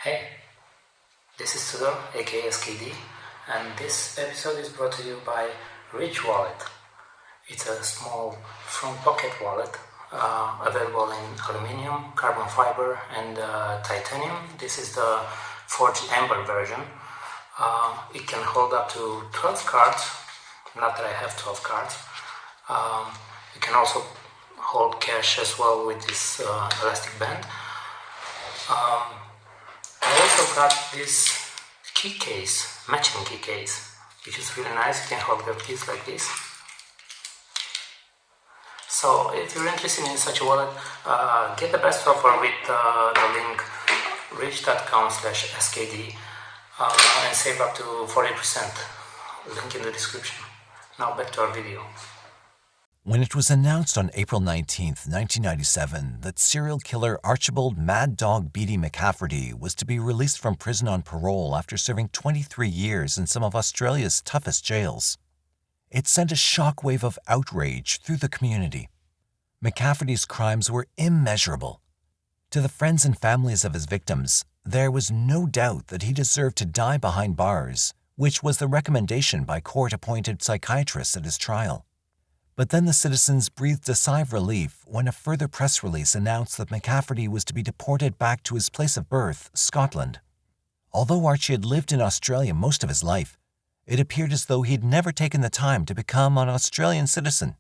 Hey, this is Tudor, aka SKD, and this episode is brought to you by Rich Wallet. It's a small front pocket wallet available in aluminium, carbon fiber, and titanium. This is the forged amber version. It can hold up to 12 cards, not that I have 12 cards. You can also hold cash as well with this elastic band. I also got this key case, matching key case, which is really nice. You can hold your keys like this. So if you're interested in such a wallet, get the best offer with the link rich.com/skd and save up to 40%. Link in the description. Now back to our video. When it was announced on April 19, 1997, that serial killer Archibald Mad Dog Beatty McCafferty was to be released from prison on parole after serving 23 years in some of Australia's toughest jails, it sent a shockwave of outrage through the community. McCafferty's crimes were immeasurable. To the friends and families of his victims, there was no doubt that he deserved to die behind bars, which was the recommendation by court-appointed psychiatrists at his trial. But then the citizens breathed a sigh of relief when a further press release announced that McCafferty was to be deported back to his place of birth, Scotland. Although Archie had lived in Australia most of his life, it appeared as though he'd never taken the time to become an Australian citizen.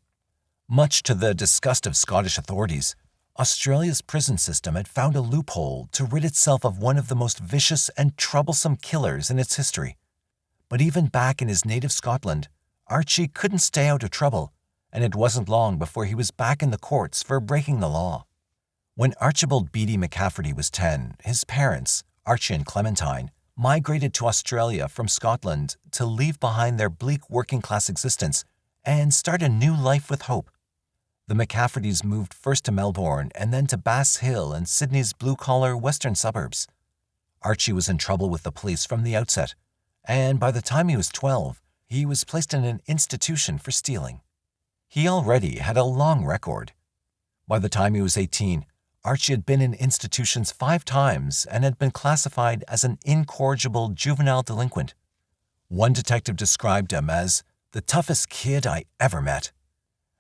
Much to the disgust of Scottish authorities, Australia's prison system had found a loophole to rid itself of one of the most vicious and troublesome killers in its history. But even back in his native Scotland, Archie couldn't stay out of trouble, and it wasn't long before he was back in the courts for breaking the law. When Archibald Beatty McCafferty was 10, his parents, Archie and Clementine, migrated to Australia from Scotland to leave behind their bleak working-class existence and start a new life with hope. The McCaffertys moved first to Melbourne and then to Bass Hill and Sydney's blue-collar western suburbs. Archie was in trouble with the police from the outset, and by the time he was 12, he was placed in an institution for stealing. He already had a long record. By the time he was 18, Archie had been in institutions 5 times and had been classified as an incorrigible juvenile delinquent. One detective described him as the toughest kid I ever met.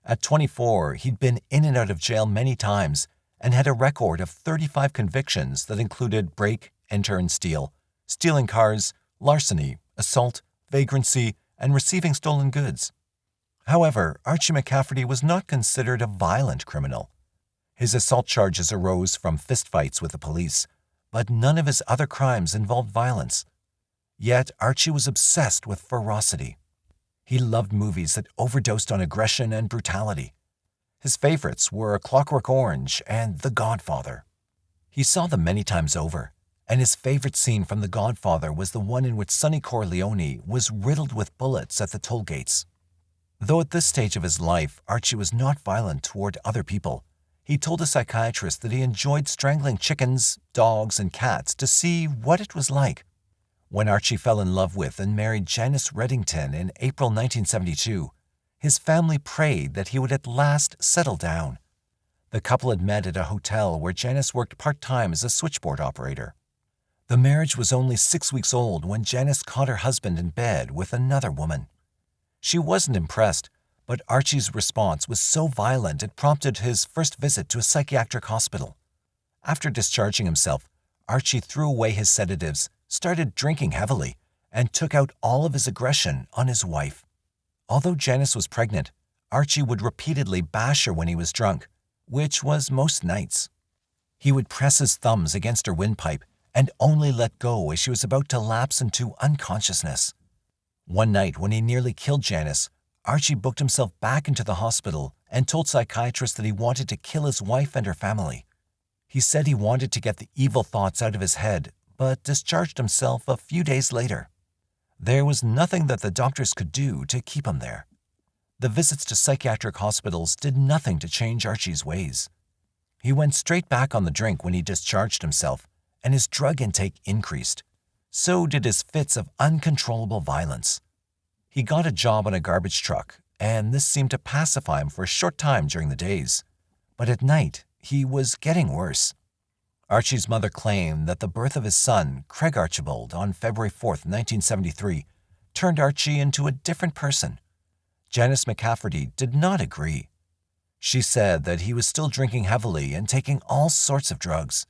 At 24, he'd been in and out of jail many times and had a record of 35 convictions that included break, enter, and steal, stealing cars, larceny, assault, vagrancy, and receiving stolen goods. However, Archie McCafferty was not considered a violent criminal. His assault charges arose from fistfights with the police, but none of his other crimes involved violence. Yet Archie was obsessed with ferocity. He loved movies that overdosed on aggression and brutality. His favorites were A Clockwork Orange and The Godfather. He saw them many times over, and his favorite scene from The Godfather was the one in which Sonny Corleone was riddled with bullets at the toll gates. Though at this stage of his life, Archie was not violent toward other people, he told a psychiatrist that he enjoyed strangling chickens, dogs, and cats to see what it was like. When Archie fell in love with and married Janice Reddington in April 1972, his family prayed that he would at last settle down. The couple had met at a hotel where Janice worked part-time as a switchboard operator. The marriage was only 6 weeks old when Janice caught her husband in bed with another woman. She wasn't impressed, but Archie's response was so violent it prompted his first visit to a psychiatric hospital. After discharging himself, Archie threw away his sedatives, started drinking heavily, and took out all of his aggression on his wife. Although Janice was pregnant, Archie would repeatedly bash her when he was drunk, which was most nights. He would press his thumbs against her windpipe and only let go as she was about to lapse into unconsciousness. One night, when he nearly killed Janice, Archie booked himself back into the hospital and told psychiatrists that he wanted to kill his wife and her family. He said he wanted to get the evil thoughts out of his head, but discharged himself a few days later. There was nothing that the doctors could do to keep him there. The visits to psychiatric hospitals did nothing to change Archie's ways. He went straight back on the drink when he discharged himself, and his drug intake increased. So did his fits of uncontrollable violence. He got a job on a garbage truck, and this seemed to pacify him for a short time during the days. But at night, he was getting worse. Archie's mother claimed that the birth of his son, Craig Archibald, on February 4, 1973, turned Archie into a different person. Janice McCafferty did not agree. She said that he was still drinking heavily and taking all sorts of drugs.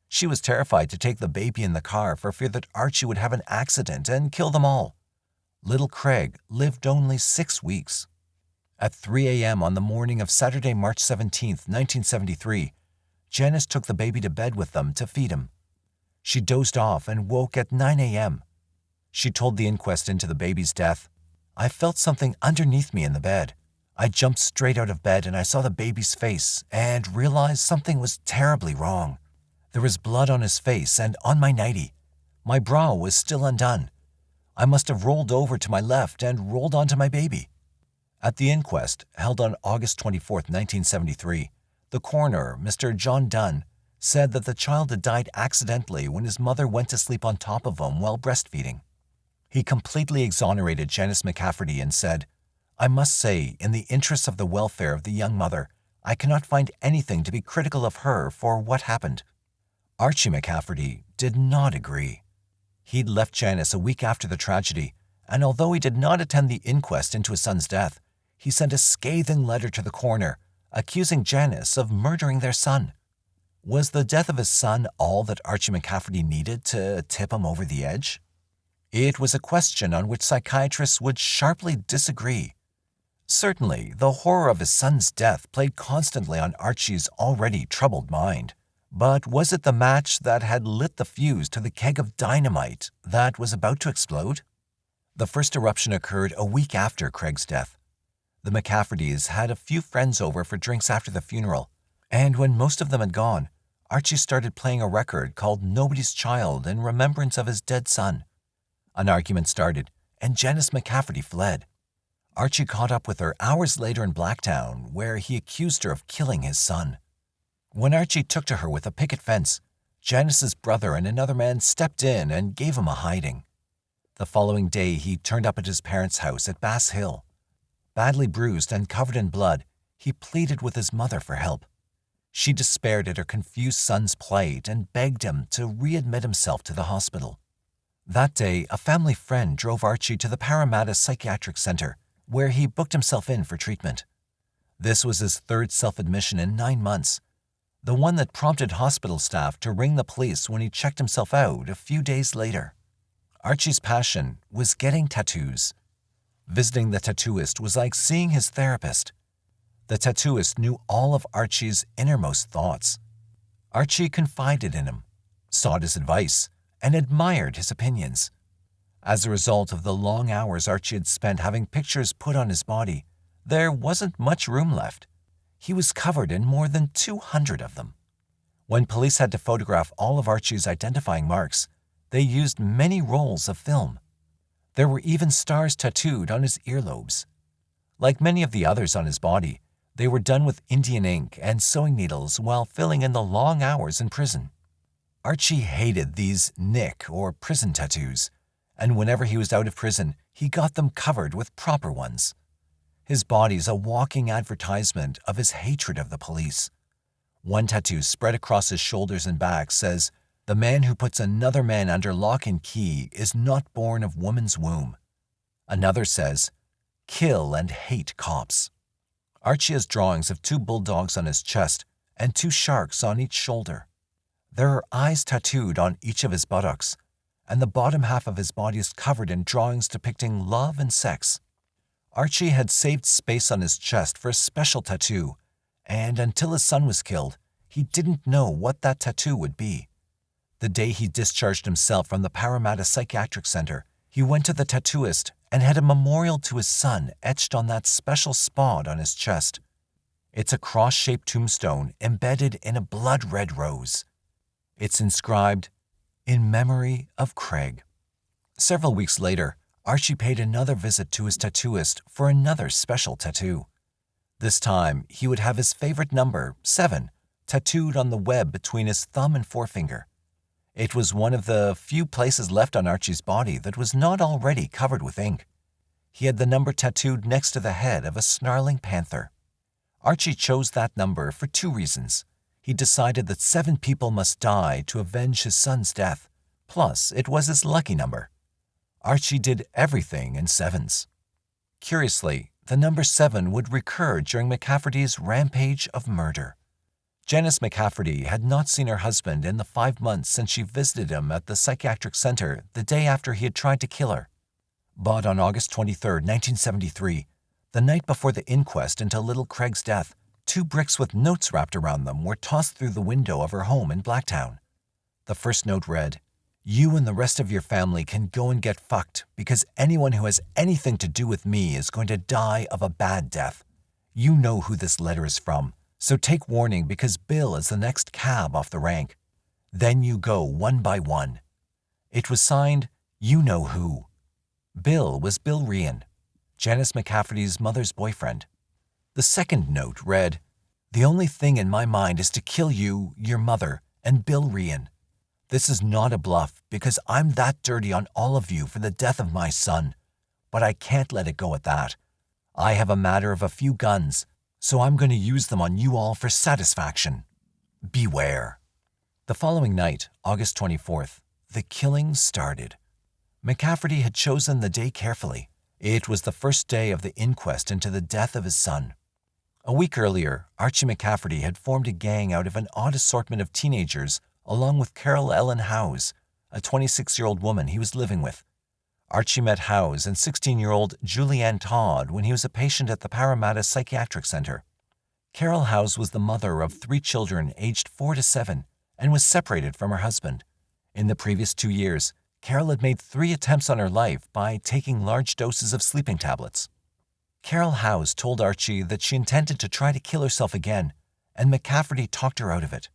She was terrified to take the baby in the car for fear that Archie would have an accident and kill them all. Little Craig lived only 6 weeks. At 3 a.m. on the morning of Saturday, March 17, 1973, Janice took the baby to bed with them to feed him. She dozed off and woke at 9 a.m. She told the inquest into the baby's death, "I felt something underneath me in the bed. I jumped straight out of bed and I saw the baby's face and realized something was terribly wrong. There was blood on his face and on my nightie. My bra was still undone. I must have rolled over to my left and rolled onto my baby." At the inquest, held on August 24, 1973, the coroner, Mr. John Dunn, said that the child had died accidentally when his mother went to sleep on top of him while breastfeeding. He completely exonerated Janice McCafferty and said, "I must say, in the interests of the welfare of the young mother, I cannot find anything to be critical of her for what happened." Archie McCafferty did not agree. He'd left Janice a week after the tragedy, and although he did not attend the inquest into his son's death, he sent a scathing letter to the coroner, accusing Janice of murdering their son. Was the death of his son all that Archie McCafferty needed to tip him over the edge? It was a question on which psychiatrists would sharply disagree. Certainly, the horror of his son's death played constantly on Archie's already troubled mind. But was it the match that had lit the fuse to the keg of dynamite that was about to explode? The first eruption occurred a week after Craig's death. The McCaffertys had a few friends over for drinks after the funeral, and when most of them had gone, Archie started playing a record called Nobody's Child in remembrance of his dead son. An argument started, and Janice McCafferty fled. Archie caught up with her hours later in Blacktown, where he accused her of killing his son. When Archie took to her with a picket fence, Janice's brother and another man stepped in and gave him a hiding. The following day, he turned up at his parents' house at Bass Hill. Badly bruised and covered in blood, he pleaded with his mother for help. She despaired at her confused son's plight and begged him to readmit himself to the hospital. That day, a family friend drove Archie to the Parramatta Psychiatric Center, where he booked himself in for treatment. This was his third self-admission in 9 months, the one that prompted hospital staff to ring the police when he checked himself out a few days later. Archie's passion was getting tattoos. Visiting the tattooist was like seeing his therapist. The tattooist knew all of Archie's innermost thoughts. Archie confided in him, sought his advice, and admired his opinions. As a result of the long hours Archie had spent having pictures put on his body, there wasn't much room left. He was covered in more than 200 of them. When police had to photograph all of Archie's identifying marks, they used many rolls of film. There were even stars tattooed on his earlobes. Like many of the others on his body, they were done with Indian ink and sewing needles while filling in the long hours in prison. Archie hated these nick or prison tattoos, and whenever he was out of prison, he got them covered with proper ones. His body's a walking advertisement of his hatred of the police. One tattoo spread across his shoulders and back says, "The man who puts another man under lock and key is not born of woman's womb." Another says, "Kill and hate cops." Archie has drawings of 2 bulldogs on his chest and 2 sharks on each shoulder. There are eyes tattooed on each of his buttocks, and the bottom half of his body is covered in drawings depicting love and sex. Archie had saved space on his chest for a special tattoo, and until his son was killed, he didn't know what that tattoo would be. The day he discharged himself from the Parramatta Psychiatric Center, he went to the tattooist and had a memorial to his son etched on that special spot on his chest. It's a cross-shaped tombstone embedded in a blood-red rose. It's inscribed, "In memory of Craig." Several weeks later, Archie paid another visit to his tattooist for another special tattoo. This time, he would have his favorite number, 7, tattooed on the web between his thumb and forefinger. It was one of the few places left on Archie's body that was not already covered with ink. He had the number tattooed next to the head of a snarling panther. Archie chose that number for 2 reasons. he decided that 7 people must die to avenge his son's death. Plus, it was his lucky number. Archie did everything in sevens. Curiously, the number 7 would recur during McCafferty's rampage of murder. Janice McCafferty had not seen her husband in the 5 months since she visited him at the psychiatric center the day after he had tried to kill her. But on August 23, 1973, the night before the inquest into little Craig's death, 2 bricks with notes wrapped around them were tossed through the window of her home in Blacktown. The first note read, "You and the rest of your family can go and get fucked because anyone who has anything to do with me is going to die of a bad death. You know who this letter is from, so take warning because Bill is the next cab off the rank. Then you go one by one." It was signed, "You know who." Bill was Bill Ryan, Janice McCafferty's mother's boyfriend. The second note read, "The only thing in my mind is to kill you, your mother, and Bill Ryan. This is not a bluff because I'm that dirty on all of you for the death of my son, but I can't let it go at that. I have a matter of a few guns, so I'm going to use them on you all for satisfaction. Beware." The following night, August 24th, the killing started. McCafferty had chosen the day carefully. It was the first day of the inquest into the death of his son. A week earlier, Archie McCafferty had formed a gang out of an odd assortment of teenagers along with Carol Ellen Howes, a 26-year-old woman he was living with. Archie met Howes and 16-year-old Julianne Todd when he was a patient at the Parramatta Psychiatric Center. Carol Howes was the mother of 3 children aged 4 to 7 and was separated from her husband. In the previous 2 years, Carol had made 3 attempts on her life by taking large doses of sleeping tablets. Carol Howes told Archie that she intended to try to kill herself again, and McCafferty talked her out of it.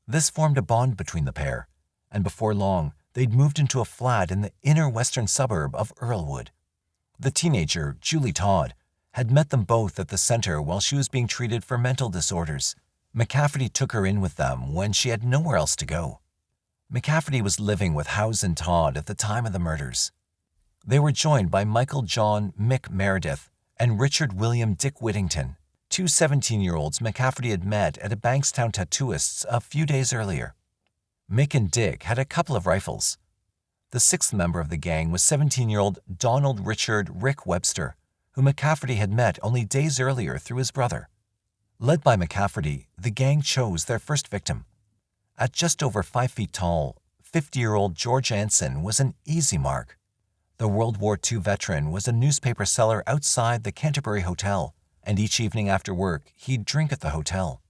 This formed a bond between the pair, and before long, they'd moved into a flat in the inner western suburb of Earlwood. The teenager, Julie Todd, had met them both at the center while she was being treated for mental disorders. McCafferty took her in with them when she had nowhere else to go. McCafferty was living with Howes and Todd at the time of the murders. They were joined by Michael John Mick Meredith and Richard William Dick Whittington, 2 17-year-olds McCafferty had met at a Bankstown tattooist's a few days earlier. Mick and Dick had a couple of rifles. The 6th member of the gang was 17-year-old Donald Richard Rick Webster, who McCafferty had met only days earlier through his brother. Led by McCafferty, the gang chose their first victim. At just over 5 feet tall, 50-year-old George Anson was an easy mark. The World War II veteran was a newspaper seller outside the Canterbury Hotel, and each evening after work, he'd drink at the hotel.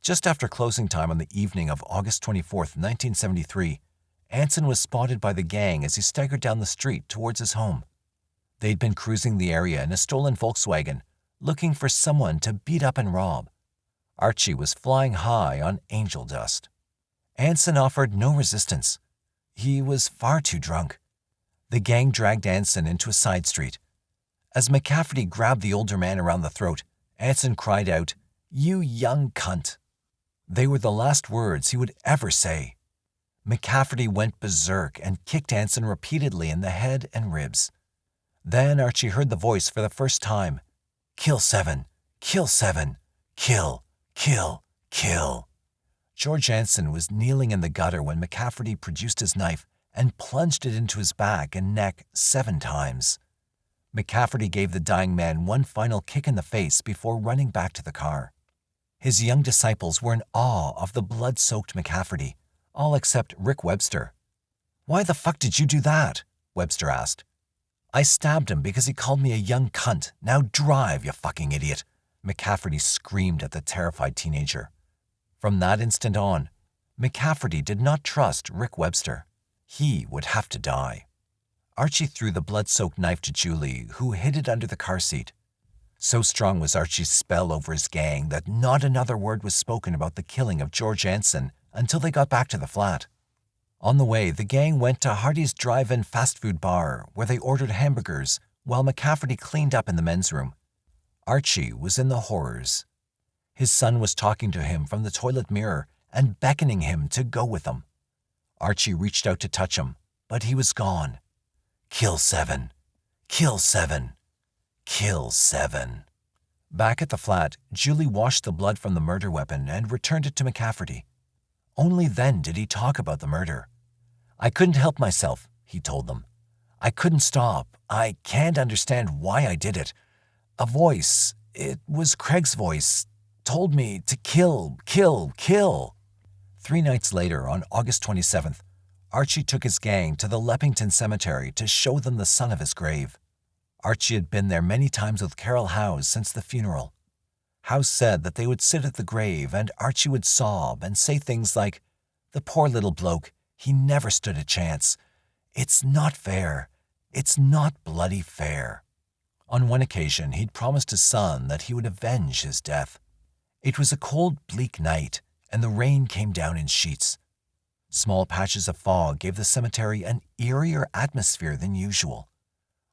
Just after closing time on the evening of August 24, 1973, Anson was spotted by the gang as he staggered down the street towards his home. They'd been cruising the area in a stolen Volkswagen, looking for someone to beat up and rob. Archie was flying high on angel dust. Anson offered no resistance. He was far too drunk. The gang dragged Anson into a side street. As McCafferty grabbed the older man around the throat, Anson cried out, "You young cunt." They were the last words he would ever say. McCafferty went berserk and kicked Anson repeatedly in the head and ribs. Then Archie heard the voice for the first time. "Kill 7. Kill 7. Kill. Kill. Kill." George Anson was kneeling in the gutter when McCafferty produced his knife and plunged it into his back and neck 7 times. McCafferty gave the dying man one final kick in the face before running back to the car. His young disciples were in awe of the blood-soaked McCafferty, all except Rick Webster. "Why the fuck did you do that?" Webster asked. "I stabbed him because he called me a young cunt. Now drive, you fucking idiot," McCafferty screamed at the terrified teenager. From that instant on, McCafferty did not trust Rick Webster. He would have to die. Archie threw the blood-soaked knife to Julie, who hid it under the car seat. So strong was Archie's spell over his gang that not another word was spoken about the killing of George Anson until they got back to the flat. On the way, the gang went to Hardy's drive-in fast food bar, where they ordered hamburgers, while McCafferty cleaned up in the men's room. Archie was in the horrors. His son was talking to him from the toilet mirror and beckoning him to go with them. Archie reached out to touch him, but he was gone. "Kill 7. Kill 7. Kill 7. Back at the flat, Julie washed the blood from the murder weapon and returned it to McCafferty. Only then did he talk about the murder. "I couldn't help myself," he told them. "I couldn't stop. I can't understand why I did it. A voice, it was Craig's voice, told me to kill, kill, kill." 3 nights later, on August 27th, Archie took his gang to the Leppington Cemetery to show them the son of his grave. Archie had been there many times with Carol Howes since the funeral. Howes said that they would sit at the grave and Archie would sob and say things like, "The poor little bloke, he never stood a chance. It's not fair. It's not bloody fair." On one occasion, he'd promised his son that he would avenge his death. It was a cold, bleak night, and the rain came down in sheets. Small patches of fog gave the cemetery an eerier atmosphere than usual.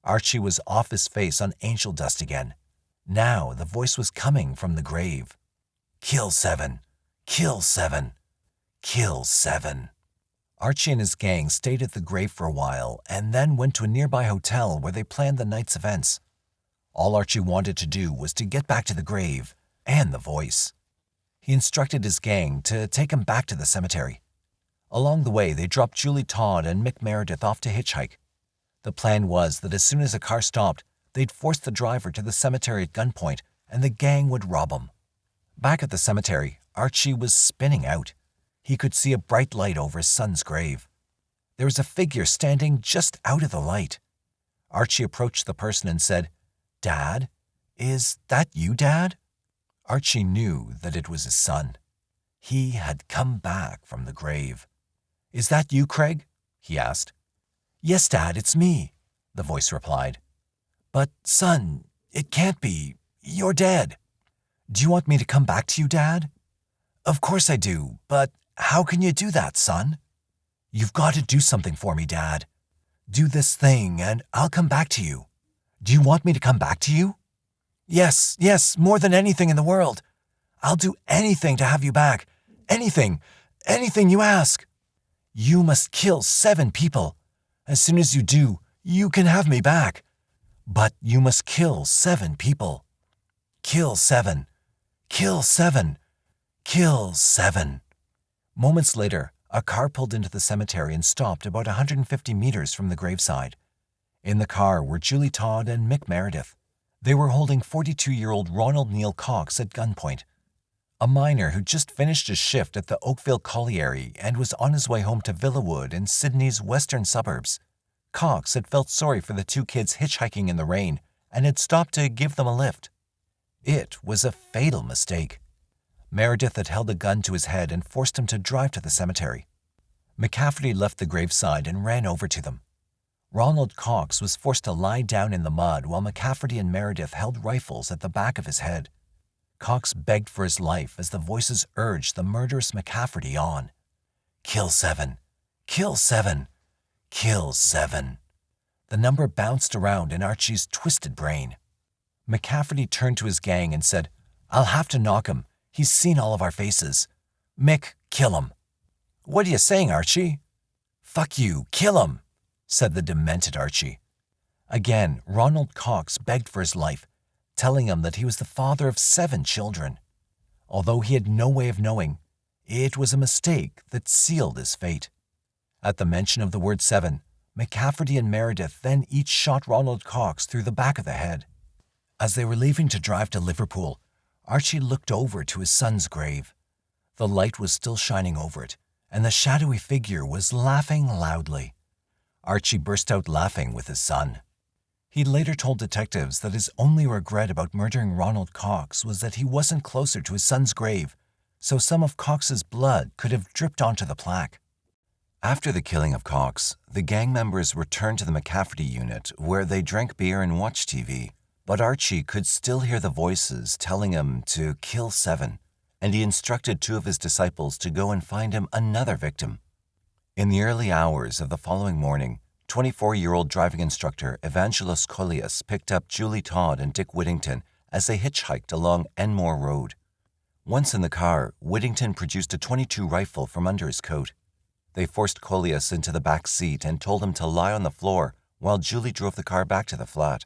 Archie was off his face on angel dust again. Now the voice was coming from the grave. "Kill 7. Kill 7. Kill 7. Archie and his gang stayed at the grave for a while and then went to a nearby hotel where they planned the night's events. All Archie wanted to do was to get back to the grave and the voice. He instructed his gang to take him back to the cemetery. Along the way, they dropped Julie Todd and Mick Meredith off to hitchhike. The plan was that as soon as a car stopped, they'd force the driver to the cemetery at gunpoint and the gang would rob him. Back at the cemetery, Archie was spinning out. He could see a bright light over his son's grave. There was a figure standing just out of the light. Archie approached the person and said, "Dad? Is that you, Dad?" Archie knew that it was his son. He had come back from the grave. "Is that you, Craig?" he asked. "Yes, Dad, it's me," the voice replied. "But, son, it can't be. You're dead." "Do you want me to come back to you, Dad?" "Of course I do, but how can you do that, son?" "You've got to do something for me, Dad. Do this thing and I'll come back to you." "Do you want me to come back to you?" Yes, more than anything in the world. I'll do anything to have you back. Anything you ask." "You must kill 7 people. As soon as you do, you can have me back. But you must kill 7 people. Kill 7. Kill 7. Kill 7. Moments later, a car pulled into the cemetery and stopped about 150 meters from the graveside. In the car were Julie Todd and Mick Meredith. They were holding 42-year-old Ronald Neil Cox at gunpoint. A miner who just finished his shift at the Oakville Colliery and was on his way home to Villawood in Sydney's western suburbs. Cox had felt sorry for the 2 kids hitchhiking in the rain and had stopped to give them a lift. It was a fatal mistake. Meredith had held a gun to his head and forced him to drive to the cemetery. McCafferty left the graveside and ran over to them. Ronald Cox was forced to lie down in the mud while McCafferty and Meredith held rifles at the back of his head. Cox begged for his life as the voices urged the murderous McCafferty on. "Kill 7. Kill 7. Kill 7. The number bounced around in Archie's twisted brain. McCafferty turned to his gang and said, "I'll have to knock him. He's seen all of our faces. Mick, kill him." "What are you saying, Archie?" "Fuck you, kill him," said the demented Archie. Again, Ronald Cox begged for his life, telling him that he was the father of 7 children. Although he had no way of knowing, it was a mistake that sealed his fate. At the mention of the word 7, McCafferty and Meredith then each shot Ronald Cox through the back of the head. As they were leaving to drive to Liverpool, Archie looked over to his son's grave. The light was still shining over it, and the shadowy figure was laughing loudly. Archie burst out laughing with his son. He later told detectives that his only regret about murdering Ronald Cox was that he wasn't closer to his son's grave, so some of Cox's blood could have dripped onto the plaque. After the killing of Cox, the gang members returned to the McCafferty unit where they drank beer and watched TV, but Archie could still hear the voices telling him to kill 7, and he instructed 2 of his disciples to go and find him another victim. In the early hours of the following morning, 24-year-old driving instructor Evangelos Kolias picked up Julie Todd and Dick Whittington as they hitchhiked along Enmore Road. Once in the car, Whittington produced a .22 rifle from under his coat. They forced Kolias into the back seat and told him to lie on the floor while Julie drove the car back to the flat.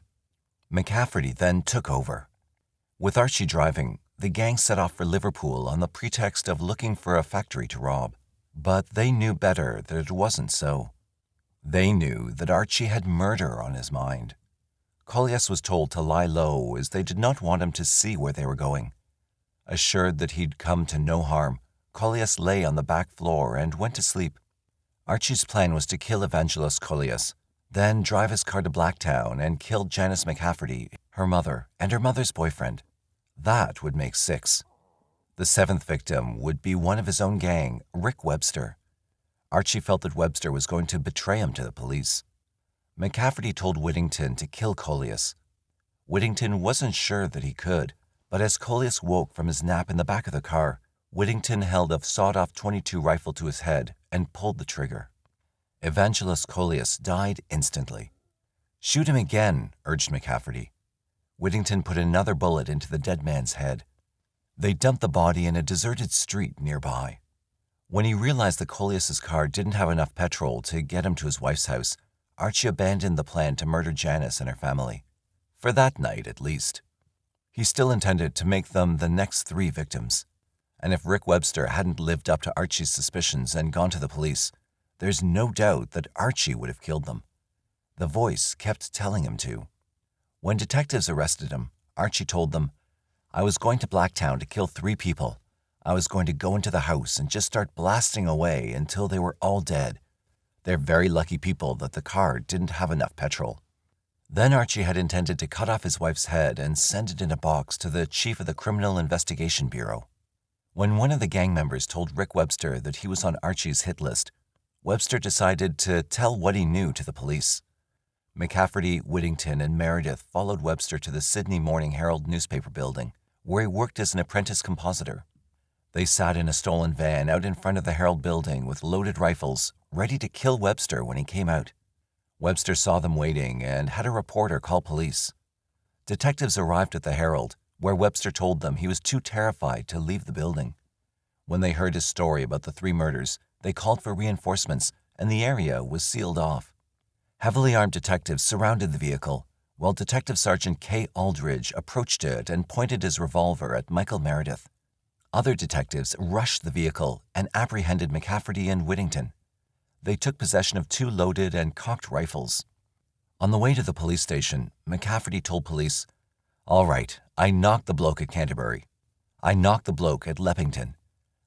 McCafferty then took over. With Archie driving, the gang set off for Liverpool on the pretext of looking for a factory to rob. But they knew better that it wasn't so. They knew that Archie had murder on his mind. Collias was told to lie low as they did not want him to see where they were going. Assured that he'd come to no harm, Collias lay on the back floor and went to sleep. Archie's plan was to kill Evangelos Collias, then drive his car to Blacktown and kill Janice McCafferty, her mother, and her mother's boyfriend. That would make 6. The 7th victim would be one of his own gang, Rick Webster. Archie felt that Webster was going to betray him to the police. McCafferty told Whittington to kill Collias. Whittington wasn't sure that he could, but as Collias woke from his nap in the back of the car, Whittington held a sawed-off .22 rifle to his head and pulled the trigger. Evangelos Collias died instantly. "Shoot him again," urged McCafferty. Whittington put another bullet into the dead man's head. They dumped the body in a deserted street nearby. When he realized that Collias's car didn't have enough petrol to get him to his wife's house, Archie abandoned the plan to murder Janice and her family. For that night, at least. He still intended to make them the next 3 victims. And if Rick Webster hadn't lived up to Archie's suspicions and gone to the police, there's no doubt that Archie would have killed them. The voice kept telling him to. When detectives arrested him, Archie told them, "I was going to Blacktown to kill 3 people. I was going to go into the house and just start blasting away until they were all dead. They're very lucky people that the car didn't have enough petrol." Then Archie had intended to cut off his wife's head and send it in a box to the chief of the Criminal Investigation Bureau. When one of the gang members told Rick Webster that he was on Archie's hit list, Webster decided to tell what he knew to the police. McCafferty, Whittington, and Meredith followed Webster to the Sydney Morning Herald newspaper building, where he worked as an apprentice compositor. They sat in a stolen van out in front of the Herald building with loaded rifles, ready to kill Webster when he came out. Webster saw them waiting and had a reporter call police. Detectives arrived at the Herald, where Webster told them he was too terrified to leave the building. When they heard his story about the 3 murders, they called for reinforcements, and the area was sealed off. Heavily armed detectives surrounded the vehicle, while Detective Sergeant K. Aldridge approached it and pointed his revolver at Michael Meredith. Other detectives rushed the vehicle and apprehended McCafferty and Whittington. They took possession of 2 loaded and cocked rifles. On the way to the police station, McCafferty told police, "All right, I knocked the bloke at Canterbury. I knocked the bloke at Leppington.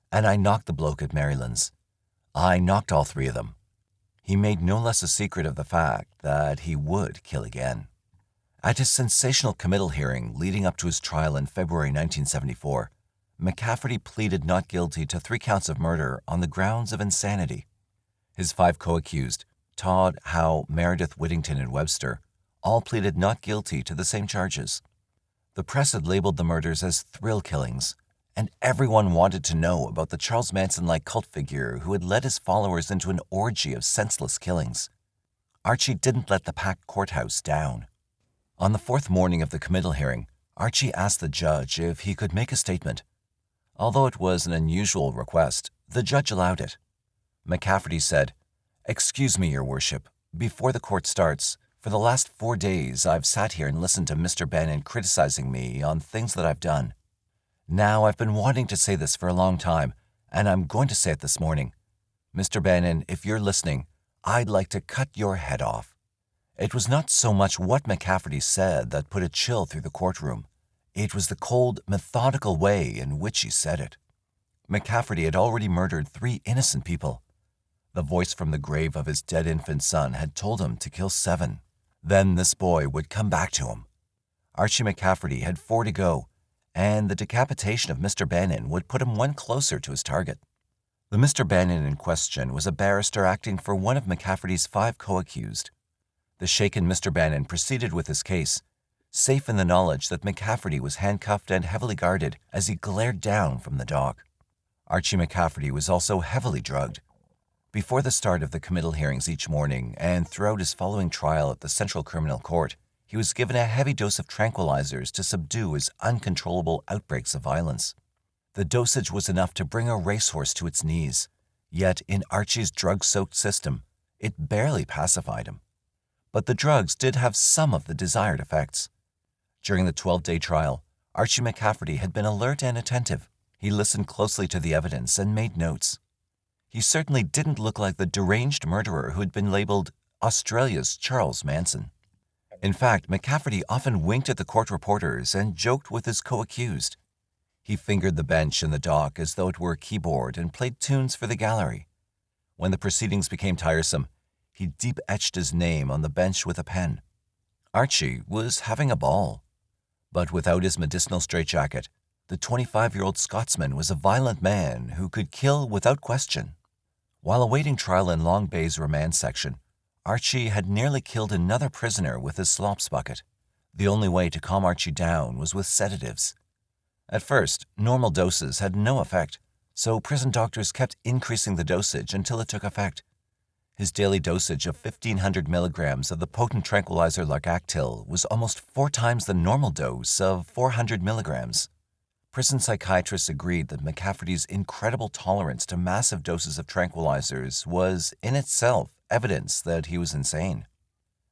And I knocked the bloke at Marylands. I knocked all 3 of them." He made no less a secret of the fact that he would kill again. At his sensational committal hearing leading up to his trial in February 1974, McCafferty pleaded not guilty to 3 counts of murder on the grounds of insanity. His 5 co-accused, Todd, Howe, Meredith, Whittington, and Webster, all pleaded not guilty to the same charges. The press had labeled the murders as thrill killings, and everyone wanted to know about the Charles Manson-like cult figure who had led his followers into an orgy of senseless killings. Archie didn't let the packed courthouse down. On the 4th morning of the committal hearing, Archie asked the judge if he could make a statement. Although it was an unusual request, the judge allowed it. McCafferty said, "Excuse me, Your Worship. Before the court starts, for the last 4 days I've sat here and listened to Mr. Bannon criticizing me on things that I've done. Now I've been wanting to say this for a long time, and I'm going to say it this morning. Mr. Bannon, if you're listening, I'd like to cut your head off." It was not so much what McCafferty said that put a chill through the courtroom. It was the cold, methodical way in which he said it. McCafferty had already murdered 3 innocent people. The voice from the grave of his dead infant son had told him to kill 7. Then this boy would come back to him. Archie McCafferty had 4 to go, and the decapitation of Mr. Bannon would put him 1 closer to his target. The Mr. Bannon in question was a barrister acting for one of McCafferty's 5 co-accused. The shaken Mr. Bannon proceeded with his case, safe in the knowledge that McCafferty was handcuffed and heavily guarded as he glared down from the dock. Archie McCafferty was also heavily drugged. Before the start of the committal hearings each morning and throughout his following trial at the Central Criminal Court, he was given a heavy dose of tranquilizers to subdue his uncontrollable outbreaks of violence. The dosage was enough to bring a racehorse to its knees, yet in Archie's drug-soaked system, it barely pacified him. But the drugs did have some of the desired effects. During the 12-day trial, Archie McCafferty had been alert and attentive. He listened closely to the evidence and made notes. He certainly didn't look like the deranged murderer who had been labeled Australia's Charles Manson. In fact, McCafferty often winked at the court reporters and joked with his co-accused. He fingered the bench in the dock as though it were a keyboard and played tunes for the gallery. When the proceedings became tiresome, he deep-etched his name on the bench with a pen. Archie was having a ball. But without his medicinal straitjacket, the 25-year-old Scotsman was a violent man who could kill without question. While awaiting trial in Long Bay's remand section, Archie had nearly killed another prisoner with his slops bucket. The only way to calm Archie down was with sedatives. At first, normal doses had no effect, so prison doctors kept increasing the dosage until it took effect. His daily dosage of 1,500 milligrams of the potent tranquilizer Largactil was almost 4 times the normal dose of 400 milligrams. Prison psychiatrists agreed that McCafferty's incredible tolerance to massive doses of tranquilizers was, in itself, evidence that he was insane.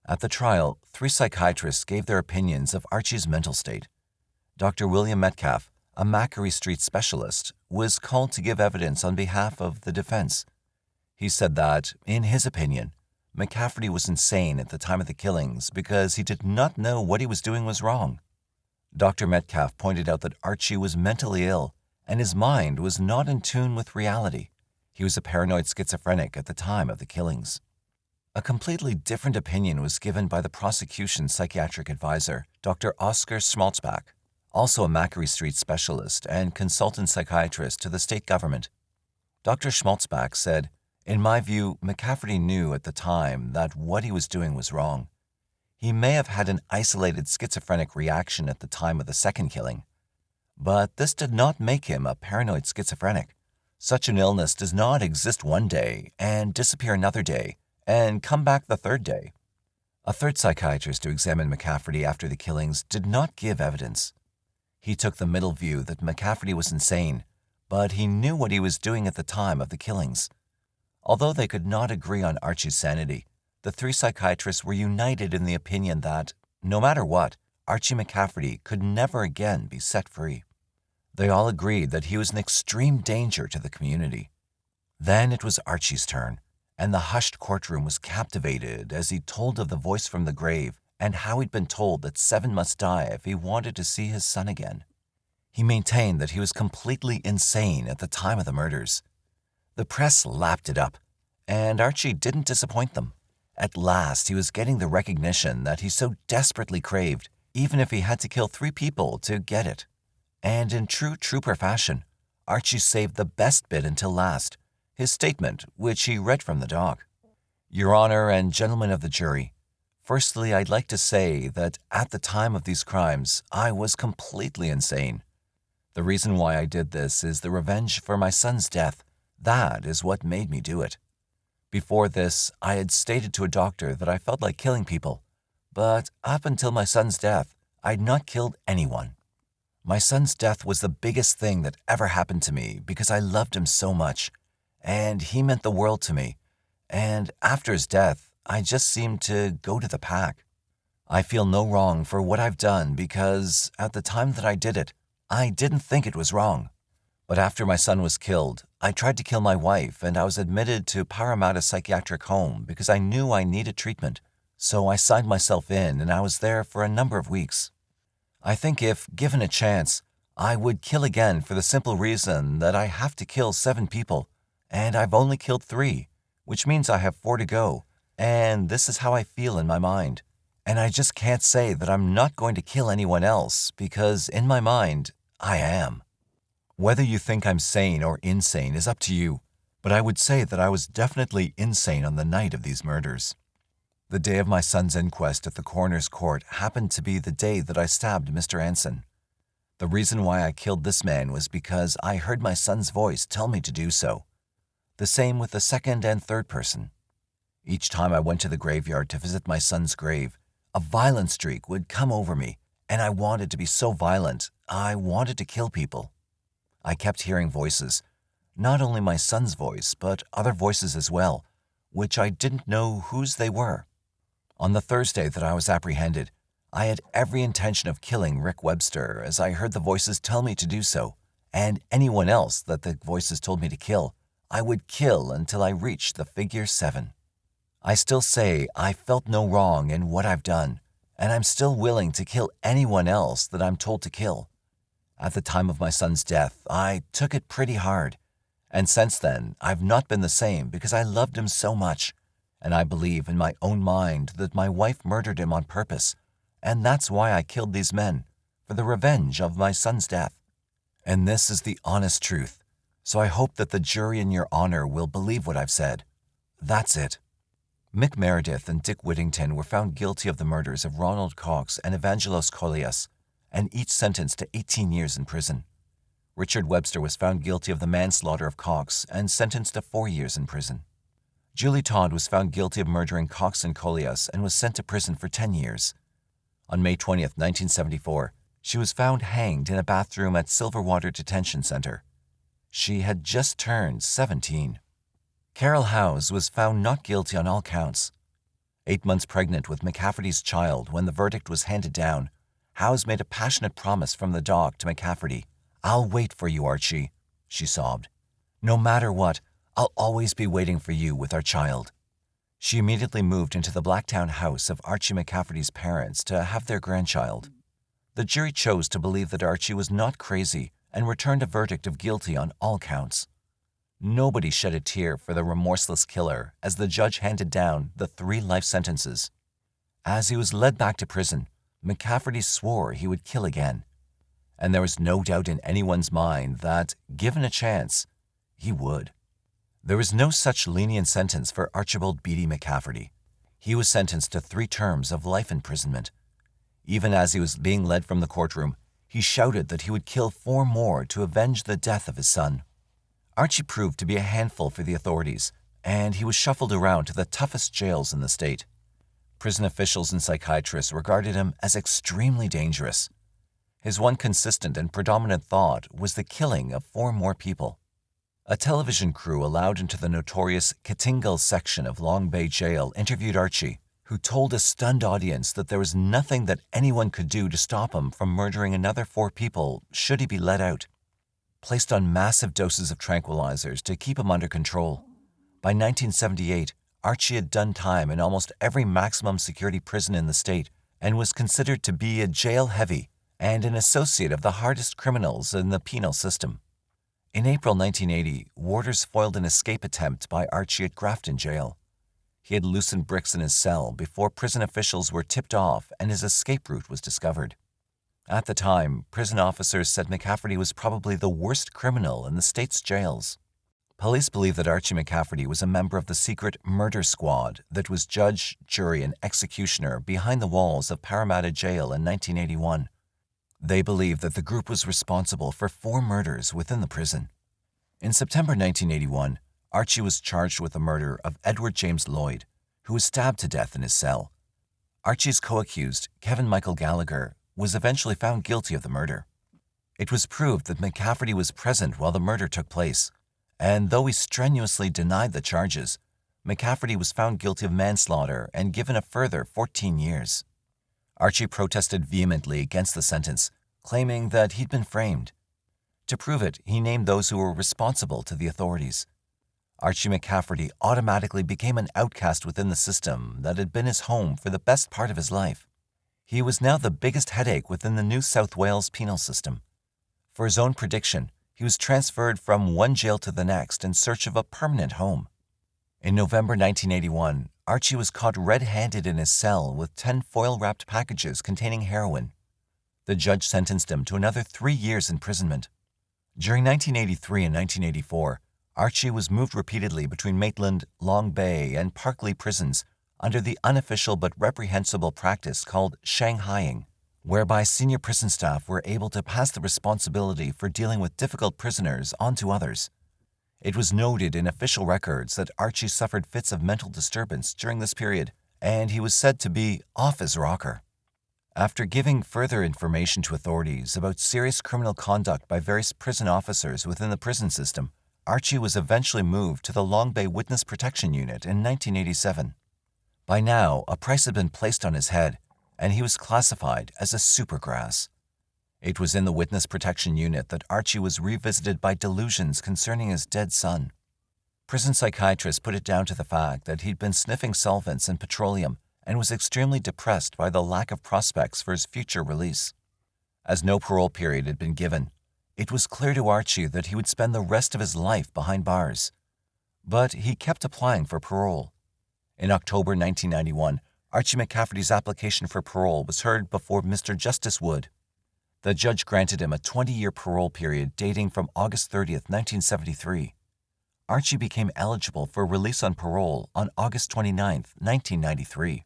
At the trial, 3 psychiatrists gave their opinions of Archie's mental state. Dr. William Metcalf, a Macquarie Street specialist, was called to give evidence on behalf of the defense. He said that, in his opinion, McCafferty was insane at the time of the killings because he did not know what he was doing was wrong. Dr. Metcalf pointed out that Archie was mentally ill and his mind was not in tune with reality. He was a paranoid schizophrenic at the time of the killings. A completely different opinion was given by the prosecution's psychiatric advisor, Dr. Oscar Schmalzbach, also a Macquarie Street specialist and consultant psychiatrist to the state government. Dr. Schmalzbach said, "In my view, McCafferty knew at the time that what he was doing was wrong. He may have had an isolated schizophrenic reaction at the time of the second killing, but this did not make him a paranoid schizophrenic. Such an illness does not exist one day and disappear another day and come back the third day." A third psychiatrist to examine McCafferty after the killings did not give evidence. He took the middle view that McCafferty was insane, but he knew what he was doing at the time of the killings. Although they could not agree on Archie's sanity, the 3 psychiatrists were united in the opinion that, no matter what, Archie McCafferty could never again be set free. They all agreed that he was an extreme danger to the community. Then it was Archie's turn, and the hushed courtroom was captivated as he told of the voice from the grave and how he'd been told that 7 must die if he wanted to see his son again. He maintained that he was completely insane at the time of the murders. The press lapped it up, and Archie didn't disappoint them. At last, he was getting the recognition that he so desperately craved, even if he had to kill 3 people to get it. And in true trooper fashion, Archie saved the best bit until last, his statement, which he read from the dock. "Your Honor and gentlemen of the jury, firstly, I'd like to say that at the time of these crimes, I was completely insane. The reason why I did this is the revenge for my son's death. That is what made me do it. Before this, I had stated to a doctor that I felt like killing people, but up until my son's death, I'd not killed anyone. My son's death was the biggest thing that ever happened to me because I loved him so much, and he meant the world to me, and after his death, I just seemed to go to the pack. I feel no wrong for what I've done because at the time that I did it, I didn't think it was wrong. But after my son was killed, I tried to kill my wife and I was admitted to Parramatta Psychiatric Home because I knew I needed treatment. So I signed myself in and I was there for a number of weeks. I think if given a chance, I would kill again for the simple reason that I have to kill 7 people and I've only killed 3, which means I have 4 to go. And this is how I feel in my mind. And I just can't say that I'm not going to kill anyone else because in my mind, I am. Whether you think I'm sane or insane is up to you, but I would say that I was definitely insane on the night of these murders. The day of my son's inquest at the coroner's court happened to be the day that I stabbed Mr. Anson. The reason why I killed this man was because I heard my son's voice tell me to do so. The same with the second and third person. Each time I went to the graveyard to visit my son's grave, a violent streak would come over me, and I wanted to be so violent, I wanted to kill people. I kept hearing voices, not only my son's voice, but other voices as well, which I didn't know whose they were. On the Thursday that I was apprehended, I had every intention of killing Rick Webster as I heard the voices tell me to do so, and anyone else that the voices told me to kill, I would kill until I reached the figure 7. I still say I felt no wrong in what I've done, and I'm still willing to kill anyone else that I'm told to kill. At the time of my son's death, I took it pretty hard, and since then, I've not been the same because I loved him so much, and I believe in my own mind that my wife murdered him on purpose, and that's why I killed these men, for the revenge of my son's death. And this is the honest truth, so I hope that the jury in your honor will believe what I've said. That's it. Mick Meredith and Dick Whittington were found guilty of the murders of Ronald Cox and Evangelos Kolias, and each sentenced to 18 years in prison. Richard Webster was found guilty of the manslaughter of Cox and sentenced to 4 years in prison. Julie Todd was found guilty of murdering Cox and Kolias and was sent to prison for 10 years. On May 20, 1974, she was found hanged in a bathroom at Silverwater Detention Center. She had just turned 17. Carol Howes was found not guilty on all counts. 8 months pregnant with McCafferty's child when the verdict was handed down, Howes made a passionate promise from the dock to McCafferty. "I'll wait for you, Archie," she sobbed. "No matter what, I'll always be waiting for you with our child." She immediately moved into the Blacktown house of Archie McCafferty's parents to have their grandchild. The jury chose to believe that Archie was not crazy and returned a verdict of guilty on all counts. Nobody shed a tear for the remorseless killer as the judge handed down the 3 life sentences. As he was led back to prison, McCafferty swore he would kill again. And there was no doubt in anyone's mind that, given a chance, he would. There was no such lenient sentence for Archibald Beatty McCafferty. He was sentenced to 3 terms of life imprisonment. Even as he was being led from the courtroom, he shouted that he would kill 4 more to avenge the death of his son. Archie proved to be a handful for the authorities, and he was shuffled around to the toughest jails in the state. Prison officials and psychiatrists regarded him as extremely dangerous. His one consistent and predominant thought was the killing of 4 more people. A television crew allowed into the notorious Kittingal section of Long Bay Jail interviewed Archie, who told a stunned audience that there was nothing that anyone could do to stop him from murdering another 4 people should he be let out. Placed on massive doses of tranquilizers to keep him under control, by 1978, Archie had done time in almost every maximum security prison in the state and was considered to be a jail heavy and an associate of the hardest criminals in the penal system. In April 1980, warders foiled an escape attempt by Archie at Grafton Jail. He had loosened bricks in his cell before prison officials were tipped off and his escape route was discovered. At the time, prison officers said McCafferty was probably the worst criminal in the state's jails. Police believe that Archie McCafferty was a member of the secret murder squad that was judge, jury, and executioner behind the walls of Parramatta Jail in 1981. They believe that the group was responsible for 4 murders within the prison. In September 1981, Archie was charged with the murder of Edward James Lloyd, who was stabbed to death in his cell. Archie's co-accused, Kevin Michael Gallagher, was eventually found guilty of the murder. It was proved that McCafferty was present while the murder took place, and though he strenuously denied the charges, McCafferty was found guilty of manslaughter and given a further 14 years. Archie protested vehemently against the sentence, claiming that he'd been framed. To prove it, he named those who were responsible to the authorities. Archie McCafferty automatically became an outcast within the system that had been his home for the best part of his life. He was now the biggest headache within the New South Wales penal system. For his own prediction, he was transferred from one jail to the next in search of a permanent home. In November 1981, Archie was caught red-handed in his cell with 10 foil-wrapped packages containing heroin. The judge sentenced him to another 3 years imprisonment. During 1983 and 1984, Archie was moved repeatedly between Maitland, Long Bay, and Parkley prisons under the unofficial but reprehensible practice called Shanghaiing, whereby senior prison staff were able to pass the responsibility for dealing with difficult prisoners on to others. It was noted in official records that Archie suffered fits of mental disturbance during this period, and he was said to be off his rocker. After giving further information to authorities about serious criminal conduct by various prison officers within the prison system, Archie was eventually moved to the Long Bay Witness Protection Unit in 1987. By now, a price had been placed on his head, and he was classified as a supergrass. It was in the Witness Protection Unit that Archie was revisited by delusions concerning his dead son. Prison psychiatrists put it down to the fact that he'd been sniffing solvents and petroleum and was extremely depressed by the lack of prospects for his future release. As no parole period had been given, it was clear to Archie that he would spend the rest of his life behind bars. But he kept applying for parole. In October 1991, Archie McCafferty's application for parole was heard before Mr. Justice Wood. The judge granted him a 20-year parole period dating from August 30th, 1973. Archie became eligible for release on parole on August 29th, 1993.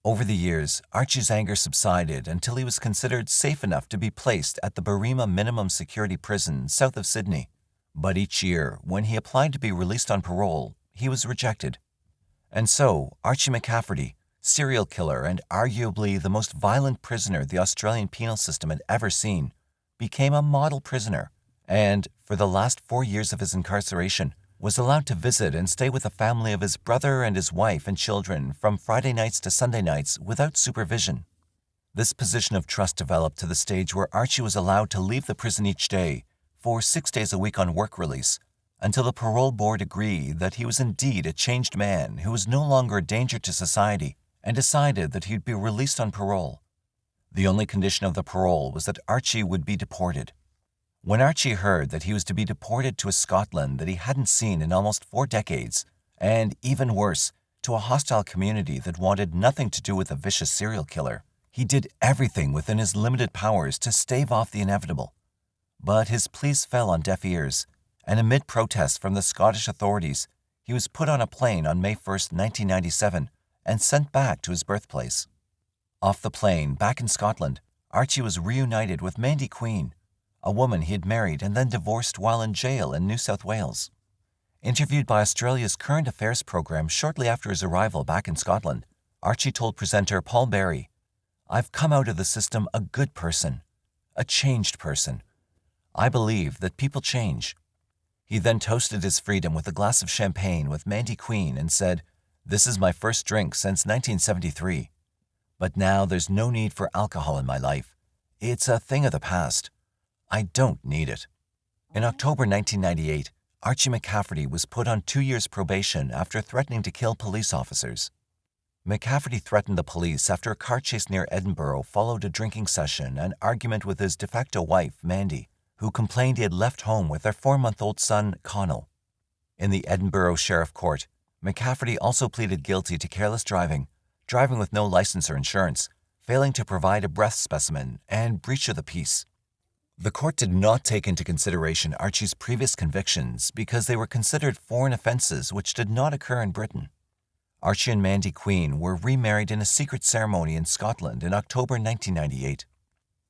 Over the years, Archie's anger subsided until he was considered safe enough to be placed at the Barima Minimum Security Prison south of Sydney. But each year, when he applied to be released on parole, he was rejected. And so, Archie McCafferty, serial killer and arguably the most violent prisoner the Australian penal system had ever seen, became a model prisoner and, for the last 4 years of his incarceration, was allowed to visit and stay with the family of his brother and his wife and children from Friday nights to Sunday nights without supervision. This position of trust developed to the stage where Archie was allowed to leave the prison each day for 6 days a week on work release until the parole board agreed that he was indeed a changed man who was no longer a danger to society and decided that he'd be released on parole. The only condition of the parole was that Archie would be deported. When Archie heard that he was to be deported to a Scotland that he hadn't seen in almost 4 decades, and even worse, to a hostile community that wanted nothing to do with a vicious serial killer, he did everything within his limited powers to stave off the inevitable. But his pleas fell on deaf ears, and amid protests from the Scottish authorities, he was put on a plane on May 1st, 1997, and sent back to his birthplace. Off the plane, back in Scotland, Archie was reunited with Mandy Queen, a woman he had married and then divorced while in jail in New South Wales. Interviewed by Australia's Current Affairs program shortly after his arrival back in Scotland, Archie told presenter Paul Berry, "I've come out of the system a good person, a changed person. I believe that people change." He then toasted his freedom with a glass of champagne with Mandy Queen and said, "This is my first drink since 1973. But now there's no need for alcohol in my life. It's a thing of the past. I don't need it." In October 1998, Archie McCafferty was put on 2 years probation after threatening to kill police officers. McCafferty threatened the police after a car chase near Edinburgh followed a drinking session and argument with his de facto wife, Mandy, who complained he had left home with their 4-month-old son, Connell. In the Edinburgh Sheriff Court, McCafferty also pleaded guilty to careless driving, driving with no license or insurance, failing to provide a breath specimen, and breach of the peace. The court did not take into consideration Archie's previous convictions because they were considered foreign offenses which did not occur in Britain. Archie and Mandy Queen were remarried in a secret ceremony in Scotland in October 1998.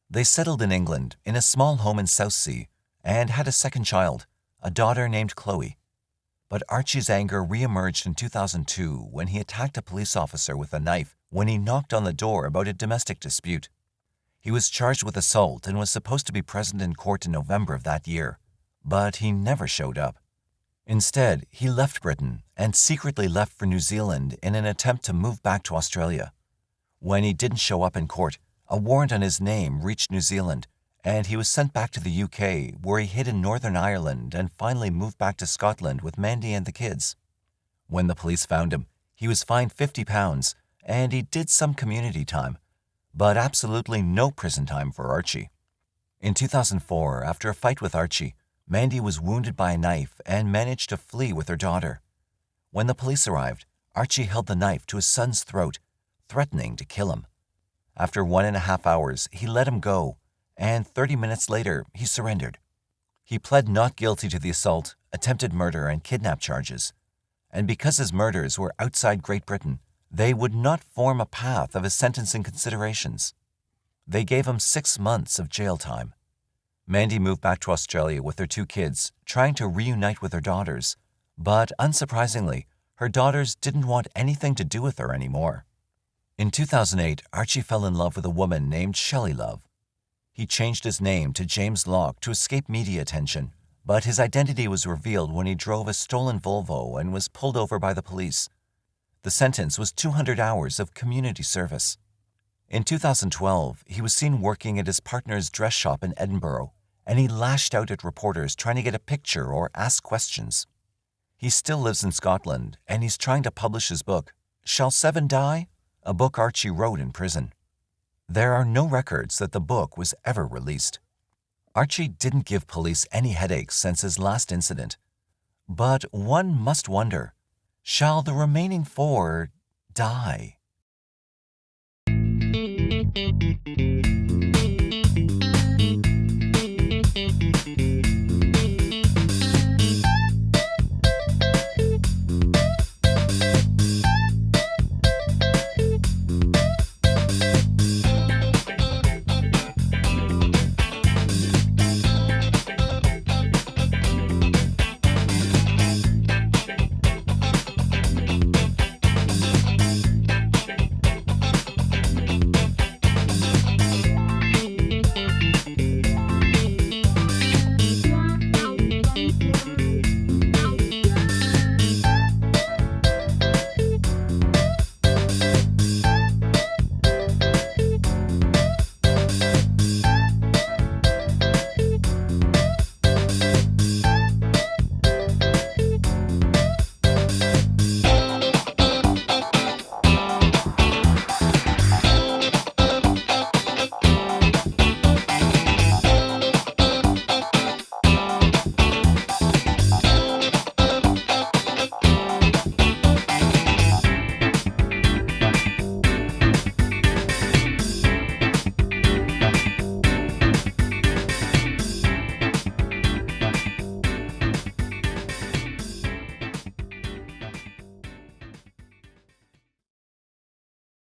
They settled in England in a small home in Southsea and had a second child, a daughter named Chloe. But Archie's anger re-emerged in 2002 when he attacked a police officer with a knife when he knocked on the door about a domestic dispute. He was charged with assault and was supposed to be present in court in November of that year, but he never showed up. Instead, he left Britain and secretly left for New Zealand in an attempt to move back to Australia. When he didn't show up in court, a warrant on his name reached New Zealand, and he was sent back to the UK, where he hid in Northern Ireland and finally moved back to Scotland with Mandy and the kids. When the police found him, he was fined £50, and he did some community time, but absolutely no prison time for Archie. In 2004, after a fight with Archie, Mandy was wounded by a knife and managed to flee with her daughter. When the police arrived, Archie held the knife to his son's throat, threatening to kill him. After 1.5 hours, he let him go, and 30 minutes later, he surrendered. He pled not guilty to the assault, attempted murder, and kidnap charges. And because his murders were outside Great Britain, they would not form a path of his sentencing considerations. They gave him 6 months of jail time. Mandy moved back to Australia with her 2 kids, trying to reunite with her daughters. But unsurprisingly, her daughters didn't want anything to do with her anymore. In 2008, Archie fell in love with a woman named Shelley Love. He changed his name to James Locke to escape media attention, but his identity was revealed when he drove a stolen Volvo and was pulled over by the police. The sentence was 200 hours of community service. In 2012, he was seen working at his partner's dress shop in Edinburgh, and he lashed out at reporters trying to get a picture or ask questions. He still lives in Scotland, and he's trying to publish his book, Shall Seven Die? A book Archie wrote in prison. There are no records that the book was ever released. Archie didn't give police any headaches since his last incident. But one must wonder, shall the remaining 4 die?